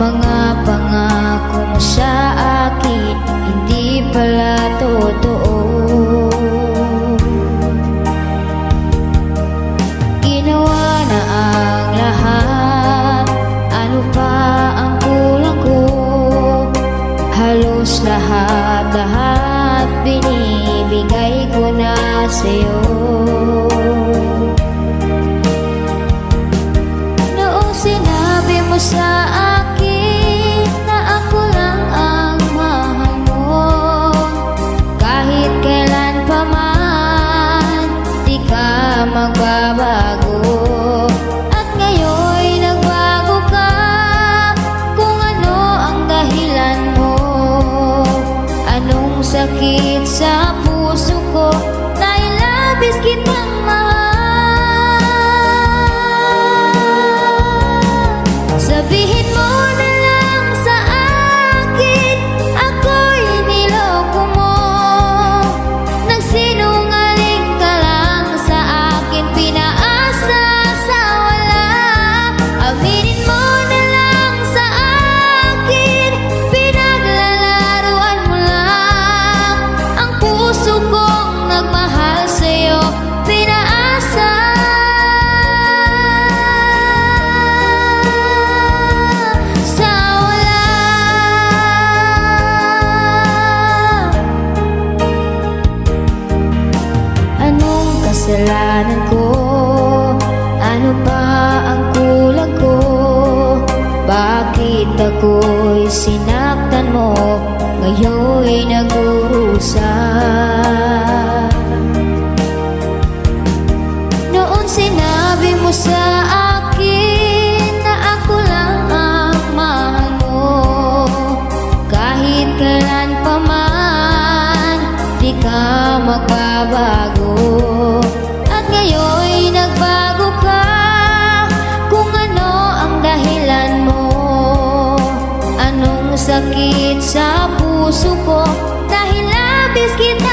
mga pangako mo sa akin hindi pala totoo. Ginawa na ang lahat, ano pa ang kulang ko? Halos lahat binibigay ko na sa'yo. Noong sinabi mo sa akin na ako lang ang mahal mo, kahit kailan pa man di ka magbabago. At ngayon'y nagbago ka, kung ano ang dahilan mo. Anong sakit sa puso ko dahil labis kitang mahal? Sabihin mo na lang sa akin, ako'y niloko mo. Nagsinungaling ka lang sa akin, pinaasa sa wala. Aminin mo na lang sa akin, pinaglalaruan mo lang ang puso kong nagmahal sa'yo, pinaasa sa wala. Anong kasalanan ko? Ano pa ang kulang ko? Bakit ako'y sinaktan mo? Ngayon'y nag-urusa. Noon sinabi mo sa akin na ako lang ang mahal mo, kahit kailan pa man di ka magbabago. At ngayon'y nagbago ka, kung ano ang dahilan mo. Anong sakit sa puso ko dahil labis kita